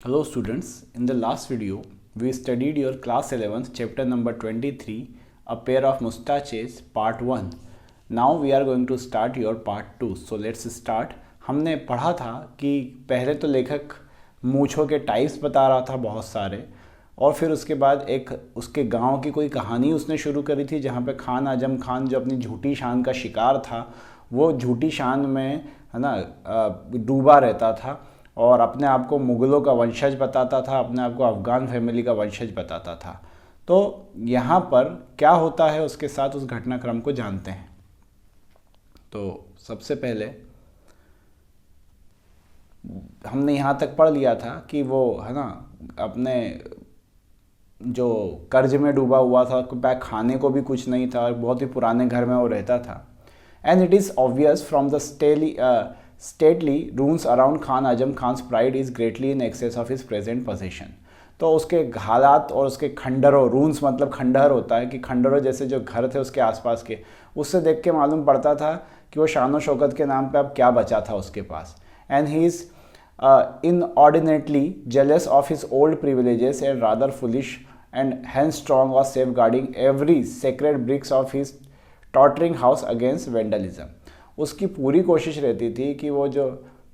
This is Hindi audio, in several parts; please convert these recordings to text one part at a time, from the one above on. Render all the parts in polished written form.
Hello students, in the last video we studied your class 11th chapter number 23 a pair of mustaches part 1. Now we are going to start your part 2. So let's start. हमने पढ़ा था कि पहले तो लेखक मूंछों के टाइप्स बता रहा था बहुत सारे और फिर उसके बाद एक उसके गांव की कोई कहानी उसने शुरू करी थी जहाँ पे खान आजम खान जो अपनी झूठी शान का शिकार था वो झूठी शान में है ना डूबा रहता था और अपने आप को मुग़लों का वंशज बताता था, अपने आप को अफ़गान फैमिली का वंशज बताता था। तो यहाँ पर क्या होता है उसके साथ उस घटनाक्रम को जानते हैं। तो सबसे पहले हमने यहाँ तक पढ़ लिया था कि वो है ना अपने जो कर्ज में डूबा हुआ था, बैग खाने को भी कुछ नहीं था, बहुत ही पुराने घर में वो रहता था। And it is obvious from the stately ruins around Khan Ajam Khan's pride is greatly in excess of his present possession। तो उसके हालात और उसके खंडरों, रून्स मतलब खंडहर होता है कि खंडरों जैसे जो घर थे उसके आसपास के, उससे देख के मालूम पड़ता था कि वो शान शौकत के नाम पे अब क्या बचा था उसके पास। And he is inordinately jealous of his old privileges and rather foolish and headstrong was safeguarding every sacred bricks of his tottering house against vandalism। उसकी पूरी कोशिश रहती थी कि वो जो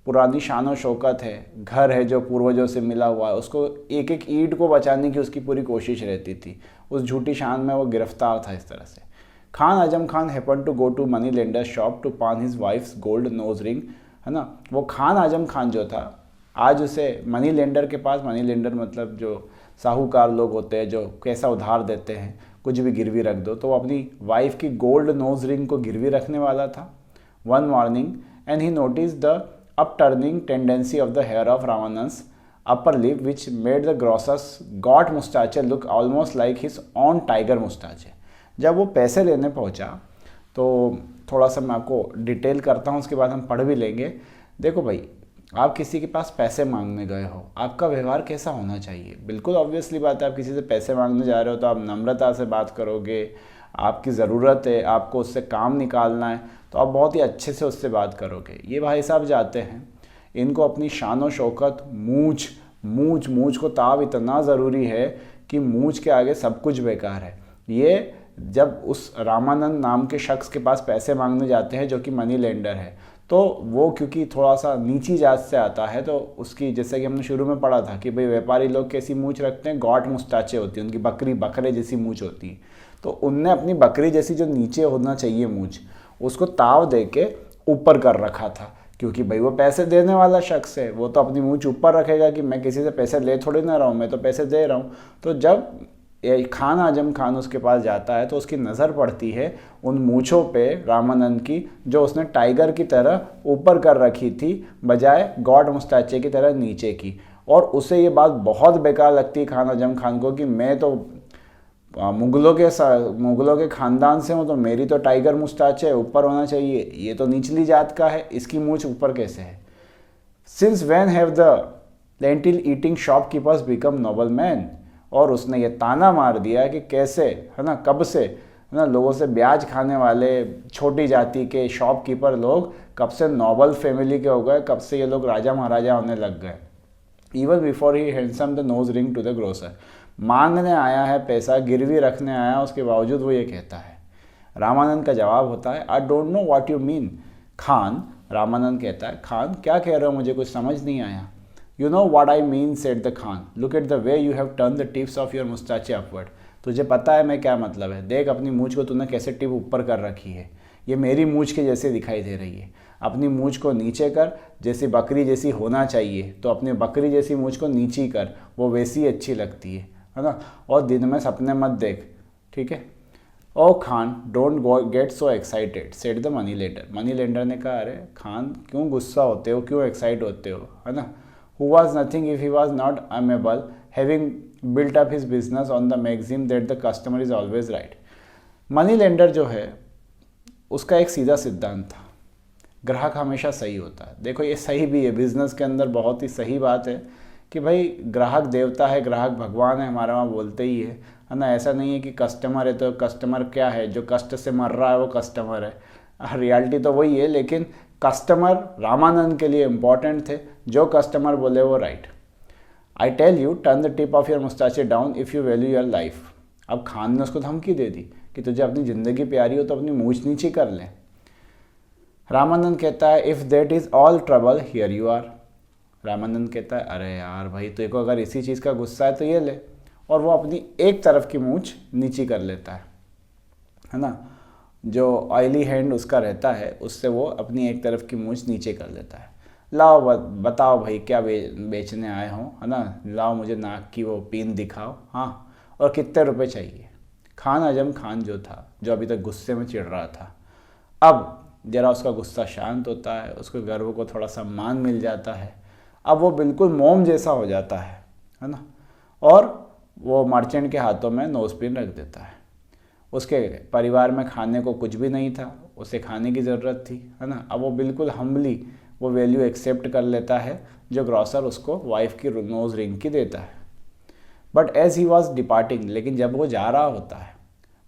पुरानी शान और शौकत है, घर है जो पूर्वजों से मिला हुआ है, उसको एक एक ईंट को बचाने की उसकी पूरी कोशिश रहती थी। उस झूठी शान में वो गिरफ्तार था इस तरह से। Khan Azam Khan happen to go to money lender shop to pawn his wife's gold nose ring, है ना। वो खान आजम खान जो था आज उसे मनी लेंडर के पास, मनी लेंडर मतलब जो साहूकार लोग होते हैं जो कैसा उधार देते हैं, कुछ भी गिरवी रख दो, तो वो अपनी वाइफ की गोल्ड नोज रिंग को गिरवी रखने वाला था one morning and he noticed the upturning tendency of the hair of Ramanand's upper lip which made the grocer's got mustache look almost like his own tiger mustache। जब वो पैसे लेने पहुंचा तो थोड़ा सा मैं आपको डिटेल करता हूँ, उसके बाद हम पढ़ भी लेंगे। देखो भाई, आप किसी के पास पैसे मांगने गए हो, आपका व्यवहार कैसा होना चाहिए? बिल्कुल ऑब्वियसली बात है, आप किसी से पैसे मांगने जा रहे हो तो आप नम्रता से बात करोगे। आपकी ज़रूरत है, आपको उससे काम निकालना है, तो आप बहुत ही अच्छे से उससे बात करोगे। ये भाई साहब जाते हैं, इनको अपनी शान और शौकत, मूछ को ताव इतना ज़रूरी है कि मूछ के आगे सब कुछ बेकार है। ये जब उस रामानंद नाम के शख्स के पास पैसे मांगने जाते हैं जो कि मनी लेंडर है, तो वो क्योंकि थोड़ा सा नीची जात से आता है तो उसकी, जैसे कि हमने शुरू में पढ़ा था कि भाई व्यापारी लोग कैसी मूछ रखते हैं, गॉट मुस्ताचे होती है उनकी, बकरे जैसी मूछ होती है। तो उनने अपनी बकरी जैसी जो नीचे होना चाहिए मूछ, उसको ताव दे के ऊपर कर रखा था, क्योंकि भाई वो पैसे देने वाला शख्स है, वो तो अपनी मूछ ऊपर रखेगा कि मैं किसी से पैसे ले थोड़ी ना रहा हूँ, मैं तो पैसे दे रहा हूँ। तो जब खान आजम खान उसके पास जाता है तो उसकी नज़र पड़ती है उन मूछों पे रामानंद की, जो उसने टाइगर की तरह ऊपर कर रखी थी बजाय गॉड मुस्ताचे की तरह नीचे की। और उसे ये बात बहुत बेकार लगती है खान आजम खान को कि मैं तो मुग़लों के ख़ानदान से हूँ, तो मेरी तो टाइगर मुस्ताच है, ऊपर होना चाहिए, ये तो निचली जात का है, इसकी मूछ ऊपर कैसे है? Since when have the lentil eating shopkeepers become noble man. और उसने ये ताना मार दिया कि कैसे, है ना, कब से, है ना, लोगों से ब्याज खाने वाले छोटी जाति के शॉपकीपर लोग कब से नोबल फैमिली के हो गए, कब से ये लोग राजा महाराजा होने लग गए। Even before he handsome the nose ring to the grocer. मांगने आया है पैसा, गिरवी रखने आया, उसके बावजूद वो ये कहता है। रामानंद का जवाब होता है, I don't know what you mean Khan. Ramanand कहता है, खान क्या कह रहे हो, मुझे कुछ समझ नहीं आया। You know what I mean said the Khan, look at the way you have turn the tips of your moustache upward. तुझे पता है मैं क्या मतलब है, देख अपनी मूछ को तूने कैसे टिप ऊपर कर रखी है, ये मेरी मूछ के जैसे दिखाई दे रही है। अपनी मूछ को नीचे कर, जैसी बकरी जैसी होना चाहिए, तो अपनी बकरी जैसी मूछ को नीची कर, वो वैसी अच्छी लगती है ना। और दिन में सपने मत देख, ठीक है। Oh Khan don't get so excited said the money lender. Money lender ने कहा, अरे खान क्यों गुस्सा होते हो, क्यों एक्साइट होते हो, है ना। Who was nothing if he was not amiable having built up his business on the magazine that the customer is always right. Money lender जो है उसका एक सीधा सिद्धांत था, ग्राहक हमेशा सही होता है। देखो ये सही भी है, बिजनेस के अंदर बहुत ही सही बात है कि भाई ग्राहक देवता है, ग्राहक भगवान है, हमारे वहाँ बोलते ही है ना। ऐसा नहीं है कि कस्टमर है तो कस्टमर क्या है, जो कष्ट से मर रहा है वो कस्टमर है। रियलिटी तो वही है, लेकिन कस्टमर रामानंद के लिए इम्पॉर्टेंट थे, जो कस्टमर बोले वो right. I tell you turn the tip of your moustache down if you value your life. अब खान ने उसको धमकी दे दी कि तुझे अपनी ज़िंदगी प्यारी हो तो अपनी मूछ नीचे कर ले। रामानंद कहता है if that is all trouble here you are. Ramanand कहता है अरे यार भाई तेरे को अगर इसी चीज़ का गुस्सा है तो ये ले, और वो अपनी एक तरफ की मूछ नीचे कर लेता है ना। जो ऑयली हैंड उसका रहता है उससे वो अपनी एक तरफ की मूछ नीचे कर लेता है। लाओ बताओ भाई क्या बेचने आए हो, है ना, लाओ मुझे नाक की वो पिन दिखाओ, हाँ, और कितने रुपए चाहिए। खान आजम खान जो था, जो अभी तक गुस्से में चिढ़ रहा था, अब जरा उसका गुस्सा शांत होता है, उसके गर्व को थोड़ा सम्मान मिल जाता है, अब वो बिल्कुल मोम जैसा हो जाता है ना, और वो मर्चेंट के हाथों में नोज़पिन रख देता है। उसके परिवार में खाने को कुछ भी नहीं था, उसे खाने की ज़रूरत थी, है ना। अब वो बिल्कुल हम्बली वो वैल्यू एक्सेप्ट कर लेता है जो ग्रॉसर उसको वाइफ की नोज़ रिंग की देता है। But as he was departing, लेकिन जब वो जा रहा होता है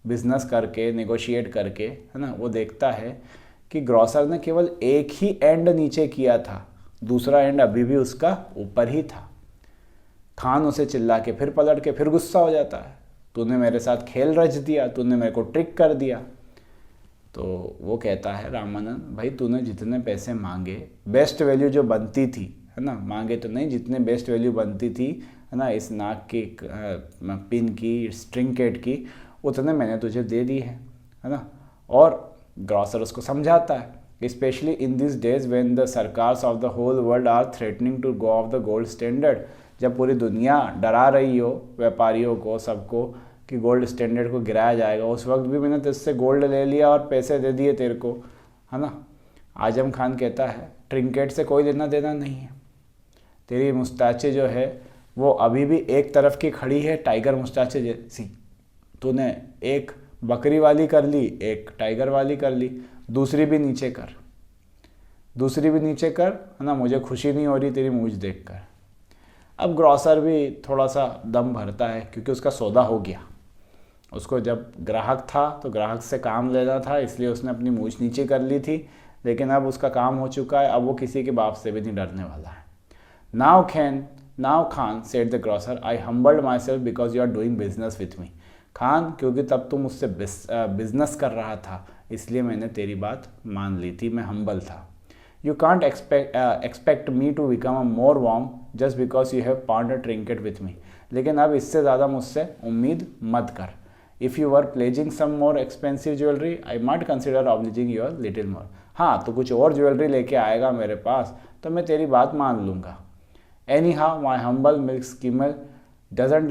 बिजनेस करके, नेगोशिएट करके, है ना, वो देखता है कि ग्रॉसर ने केवल एक ही एंड नीचे किया था, दूसरा एंड अभी भी उसका ऊपर ही था। खान उसे चिल्ला के फिर पलट के फिर गुस्सा हो जाता है, तूने मेरे साथ खेल रच दिया, तूने मेरे को ट्रिक कर दिया। तो वो कहता है रामानंद भाई तूने जितने पैसे मांगे, बेस्ट वैल्यू जो बनती थी, है ना, मांगे तो नहीं, जितने बेस्ट वैल्यू बनती थी, है ना, इस नाक की पिन की, स्ट्रिंकेट की, उतने मैंने तुझे दे दी है ना। और ग्रॉसर उसको समझाता है specially in this days when the sarkars of the whole world are threatening to go off the gold standard. जब पूरी दुनिया डरा रही हो व्यापारियों को, सबको, कि गोल्ड स्टैंडर्ड को गिराया जाएगा, उस वक्त भी मैंने तुझसे गोल्ड ले लिया और पैसे दे दिए तेरे को, है ना। आजम खान कहता है ट्रिंकेट से कोई लेना देना नहीं है, तेरी मुस्ताचे जो है वो अभी भी एक तरफ की खड़ी है टाइगर मुस्ताचे जैसी, तूने एक बकरी वाली कर ली, एक टाइगर वाली कर ली, दूसरी भी नीचे कर, दूसरी भी नीचे कर, है ना, मुझे खुशी नहीं हो रही तेरी मूछ देखकर। अब ग्रॉसर भी थोड़ा सा दम भरता है क्योंकि उसका सौदा हो गया, उसको जब ग्राहक था तो ग्राहक से काम लेना था, इसलिए उसने अपनी मूछ नीचे कर ली थी, लेकिन अब उसका काम हो चुका है, अब वो किसी के बाप से भी नहीं डरने वाला है। Now Khan said the grocer I humbled myself because you are doing business with me. Khan क्योंकि तब तुम मुझसे बिजनेस कर रहा था इसलिए मैंने तेरी बात मान ली थी, मैं हम्बल था। You can't expect me to become a more warm just because you have pawned a trinket with me. लेकिन अब इससे ज़्यादा मुझसे उम्मीद मत कर। If you are pledging some more expensive jewellery I might consider obliging your little more. हाँ, तो कुछ और ज्वेलरी लेके आएगा मेरे पास तो मैं तेरी बात मान लूँगा। Anyhow my humble milk skimmer doesn't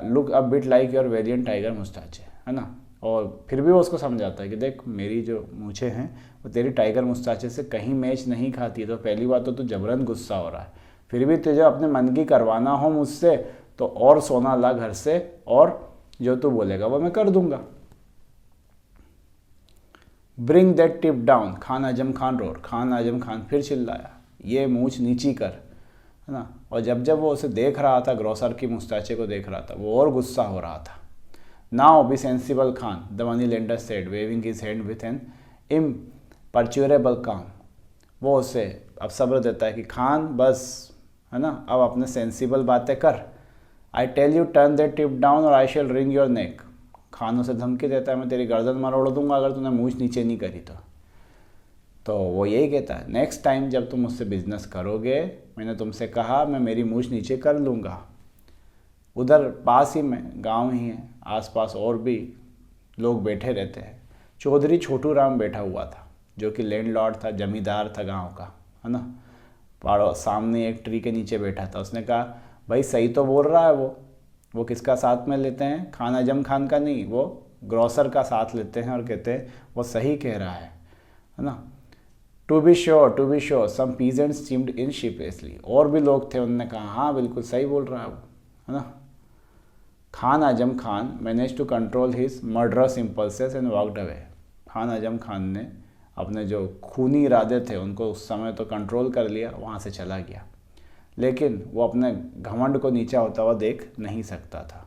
look a bit like your variant tiger moustache, है ना। और फिर भी वो उसको समझाता है कि देख मेरी जो मूछें हैं वो तेरी टाइगर मुस्टाचे से कहीं मैच नहीं खाती है, तो पहली बात तो तू जबरन गुस्सा हो रहा है, फिर भी तुझे अपने मन की करवाना हो मुझसे तो और सोना ला घर से, और जो तू बोलेगा वो मैं कर दूंगा। Bring that tip down Khan Azam Khan roared. Khan Azam Khan फिर चिल्लाया ये मूछ नीची कर, है ना। और जब जब वो उसे देख रहा था, ग्रॉसर की मुस्ताचे को देख रहा था, वो और गुस्सा हो रहा था। Now be sensible Khan, the money lender said waving his hand with an imperturbable calm. वो उसे अब सब्र देता है कि खान बस, है ना, अब अपने सेंसिबल बातें कर। I tell you turn that tip down or I shall wring your neck. Khan उसे धमकी देता है मैं तेरी गर्दन मरोड़ दूंगा अगर तूने मूछ नीचे नहीं करी तो वो यही कहता है नेक्स्ट टाइम जब तुम मुझसे बिजनेस करोगे, मैंने तुमसे कहा मैं मेरी मूछ नीचे कर लूँगा। उधर पास ही में गांव ही है, आसपास और भी लोग बैठे रहते हैं। चौधरी छोटू राम बैठा हुआ था जो कि लैंडलॉर्ड था, जमींदार था गांव का, है ना। पहाड़ों सामने एक ट्री के नीचे बैठा था। उसने कहा भाई सही तो बोल रहा है वो किसका साथ में लेते हैं, खान आजम खान का नहीं, वो ग्रॉसर का साथ लेते हैं और कहते हैं वो सही कह रहा है ना। To be sure some peasants chimed in shiplessly. और भी लोग थे, उन्होंने कहा हाँ बिल्कुल सही बोल रहा है वो, है ना। Khan Azam Khan manage to control his murderous impulses and walked away. Khan Azam Khan ने अपने जो खूनी इरादे थे उनको उस समय तो कंट्रोल कर लिया, वहाँ से चला गया, लेकिन वो अपने घमंड को नीचा होता हुआ देख नहीं सकता था।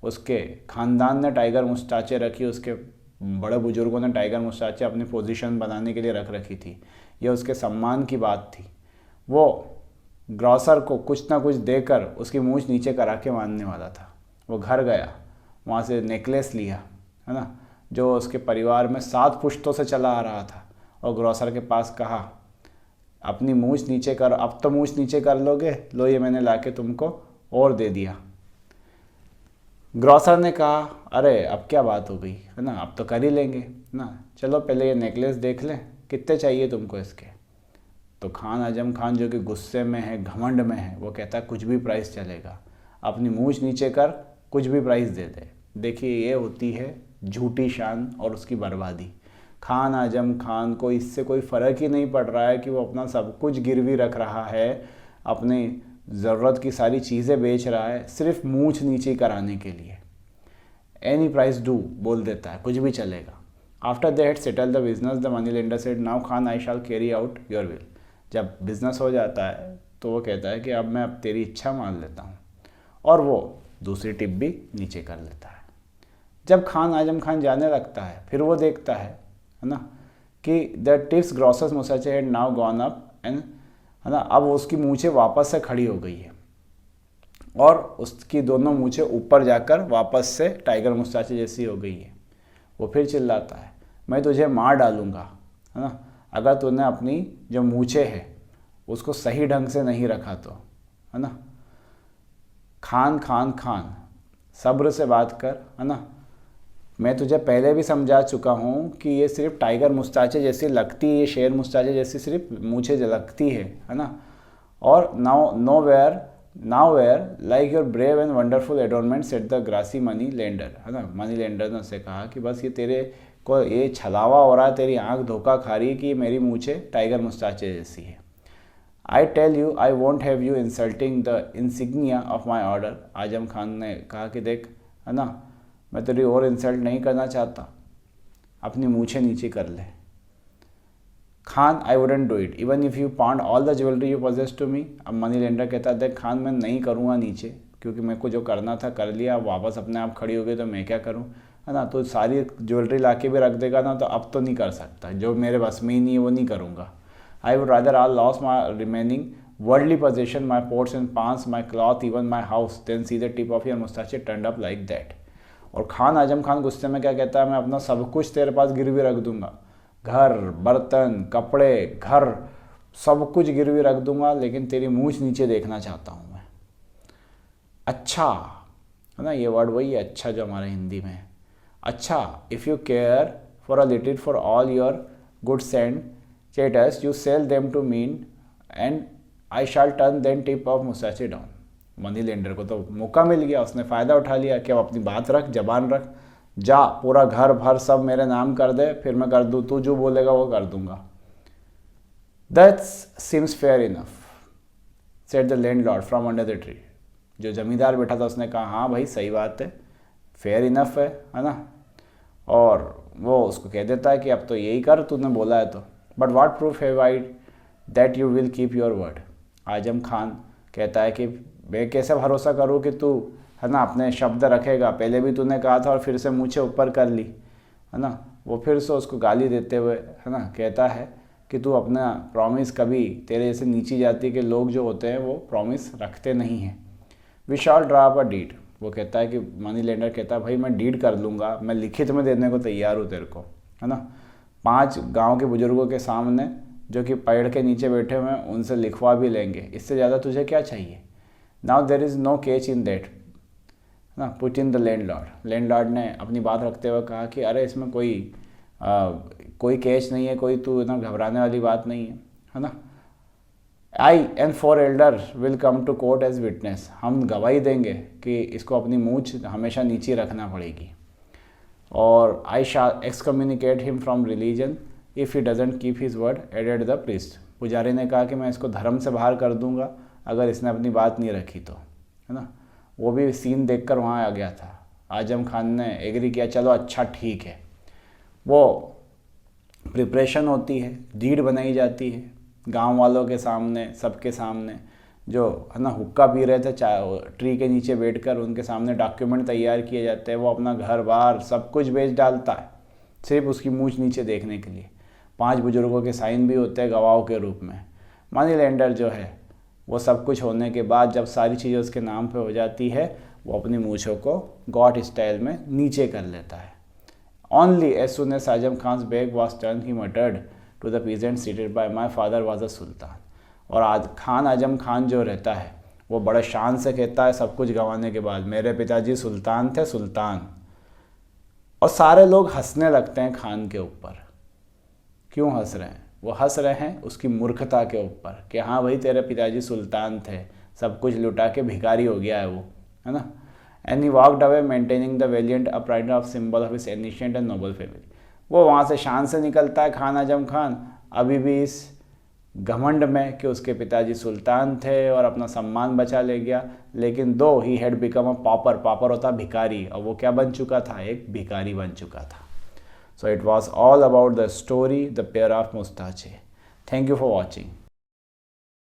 उसके ख़ानदान ने टाइगर मुस्ताचे रखी, उसके बड़े बुजुर्गों ने टाइगर मुस्ताचे अपनी पोजीशन बनाने के लिए रख रखी थी, यह उसके सम्मान की बात थी। वो ग्रॉसर को कुछ ना कुछ देकर उसकी मूंछ नीचे करा के मारने वाला था। वो घर गया, वहाँ से नेकलेस लिया, है ना, जो उसके परिवार में 7 पुश्तों से चला आ रहा था, और ग्रॉसर के पास कहा अपनी मूंछ नीचे कर, अब तो मूंछ नीचे कर लोगे, लो ये मैंने लाके तुमको और दे दिया। ग्रॉसर ने कहा अरे अब क्या बात हो गई, है ना, अब तो कर ही लेंगे ना, चलो पहले ये नेकलेस देख लें, कितने चाहिए तुमको इसके। तो खान आजम खान जो कि गुस्से में है, घमंड में है, वो कहता है कुछ भी प्राइस चलेगा, अपनी मूंछ नीचे कर, कुछ भी प्राइस दे दे। देखिए ये होती है झूठी शान और उसकी बर्बादी। खान आजम खान को इससे कोई फ़र्क ही नहीं पड़ रहा है कि वो अपना सब कुछ गिरवी रख रहा है, अपनी ज़रूरत की सारी चीज़ें बेच रहा है, सिर्फ मूंछ नीचे कराने के लिए। एनी प्राइस डू बोल देता है, कुछ भी चलेगा। After they had settle the business the money lender said now Khan I shall carry out your will. जब बिजनेस हो जाता है तो वो कहता है कि अब तेरी इच्छा मान लेता हूँ, और वो दूसरी टिप भी नीचे कर लेता है। जब खान आजम खान जाने लगता है, फिर वो देखता है ना, कि the tips grocer's moustache had now gone up end, है ना, अब उसकी मूंछें वापस से खड़ी हो गई है, और उसकी दोनों मूंछें ऊपर जाकर वापस से टाइगर मुस्ताचे जैसी हो गई है। वो फिर चिल्लाता है मैं तुझे मार डालूंगा, है ना, अगर तूने अपनी जो मूंछें है उसको सही ढंग से नहीं रखा तो, है ना। खान खान खान सब्र से बात कर, है ना, मैं तुझे पहले भी समझा चुका हूँ कि ये सिर्फ टाइगर मुस्ताचे जैसी लगती है, ये शेर मुस्ताचे जैसी सिर्फ मूंछें लगती है ना, और now wear like your brave and wonderful adornment said the greasy money lender, है ना। मनी लेंडर ने उससे कहा कि बस ये तेरे को ये छलावा हो रहा है, तेरी आंख धोखा खा रही है कि मेरी मूंछें टाइगर मुस्ताचे जैसी है। I tell you I won't have you insulting the insignia of my order. Azam Khan ने कहा कि देख, है ना, मैं तेरी और इंसल्ट नहीं करना चाहता, अपनी मूंछें नीचे कर ले। Khan I wouldn't do it even if you pound all the jewellery you possess to me. अब मनी लेंडर कहता है देख खान, मैं नहीं करूँगा नीचे, क्योंकि मेरे को जो करना था कर लिया, वापस अपने आप खड़ी हो गई तो मैं क्या करूँ, है ना, तो सारी ज्वेलरी ला के भी रख देगा ना, तो अब तो नहीं कर सकता, जो मेरे बस में ही नहीं है वो नहीं करूँगा। I would rather all lose my remaining worldly possession, my pots and pans, my cloth, even my house, then see the tip of your moustache turn up like that. और खान आजम खान गुस्से में क्या कहता है, मैं अपना सब कुछ तेरे पास गिरवी रख दूंगा, घर, बर्तन, कपड़े, घर, सब कुछ गिरवी रख दूंगा, लेकिन तेरी मूंछ नीचे देखना चाहता हूँ मैं। अच्छा, है ना, ये वर्ड वही है अच्छा जो हमारे हिंदी में है। अच्छा, if you care for a little for all your goods and status you sell them to me and I shall turn then tip of moustache down. Money lender को तो मौका मिल गया, उसने फ़ायदा उठा लिया कि अब अपनी बात रख, जबान रख, जा पूरा घर भर सब मेरे नाम कर दे, फिर मैं कर दूँ, तू जो बोलेगा वो कर दूंगा। That seems fair enough said the landlord from under the tree. जो जमींदार बैठा था उसने कहा हाँ भाई सही बात है, फेयर इनफ है ना, और वो उसको कह देता है कि अब तो यही कर, तूने बोला है तो। But what proof have I that you will keep your word. Azam Khan कहता है कि मैं कैसे भरोसा करूँ कि तू, है ना, अपने शब्द रखेगा, पहले भी तूने कहा था और फिर से मुझे ऊपर कर ली, है ना। वो फिर से उसको गाली देते हुए, है ना, कहता है कि तू अपना प्रॉमिस कभी, तेरे जैसे नीची जाति के लोग जो होते हैं वो प्रॉमिस रखते नहीं हैं। We shall drop a deed. वो कहता है कि मनी लेंडर कहता है भाई मैं डीड कर लूँगा, मैं लिखित में देने को तैयार हूँ तेरे को, है ना, 5 गाँव के बुजुर्गों के सामने जो कि पेड़ के नीचे बैठे हुए हैं उनसे लिखवा भी लेंगे, इससे ज़्यादा तुझे क्या चाहिए। नाउ देर इज़ नो केच इन दैट, ना, put in the landlord. Landlord ने अपनी बात रखते हुए कहा कि अरे इसमें कोई केच नहीं है, कोई तू इतना घबराने वाली बात नहीं है ना। I and 4 elder will come to court as witness. हम गवाही देंगे कि इसको अपनी मूंछ हमेशा नीचे रखना पड़ेगी। और I shall excommunicate him from religion if he doesn't keep his word added the priest. पुजारी ने कहा कि मैं इसको धर्म से बाहर कर दूंगा अगर इसने अपनी बात नहीं रखी तो, है ना। वो भी सीन देखकर वहाँ आ गया था। आजम खान ने एग्री किया, चलो अच्छा ठीक है। वो प्रिपरेशन होती है, डीड बनाई जाती है गांव वालों के सामने, सबके सामने, जो है ना हुक्का पी रहे थे ट्री के नीचे बैठकर, उनके सामने डॉक्यूमेंट तैयार किए जाते हैं। वो अपना घर बार सब कुछ बेच डालता है सिर्फ उसकी मूंछ नीचे देखने के लिए। 5 बुजुर्गों के साइन भी होते हैं गवाहों के रूप में। मनी लेंडर जो है वो सब कुछ होने के बाद जब सारी चीज़ें उसके नाम पे हो जाती है, वो अपनी मूछों को गॉड स्टाइल में नीचे कर लेता है। Only as soon as Ajam Khan's back was turned, he muttered to the peasant seated by, my father was a sultan। और आज खान आजम खान जो रहता है वो बड़े शान से कहता है सब कुछ गंवाने के बाद, मेरे पिताजी सुल्तान थे, सुल्तान। और सारे लोग हंसने लगते हैं खान के ऊपर। क्यों हंस रहे हैं? वो हंस रहे हैं उसकी मूर्खता के ऊपर कि हाँ भाई तेरे पिताजी सुल्तान थे, सब कुछ लुटा के भिखारी हो गया है वो, है ना। And he walked away maintaining the valiant अपराइड of symbol of his ancient and Nobel family. वो वहाँ से शान से निकलता है खान आजम खान, अभी भी इस घमंड में कि उसके पिताजी सुल्तान थे और अपना सम्मान बचा ले गया। लेकिन though he had become a pauper, pauper होता भिखारी, और वो क्या बन चुका था? एक भिखारी बन चुका था। So it was all about the story the pair of moustache. Thank you for watching.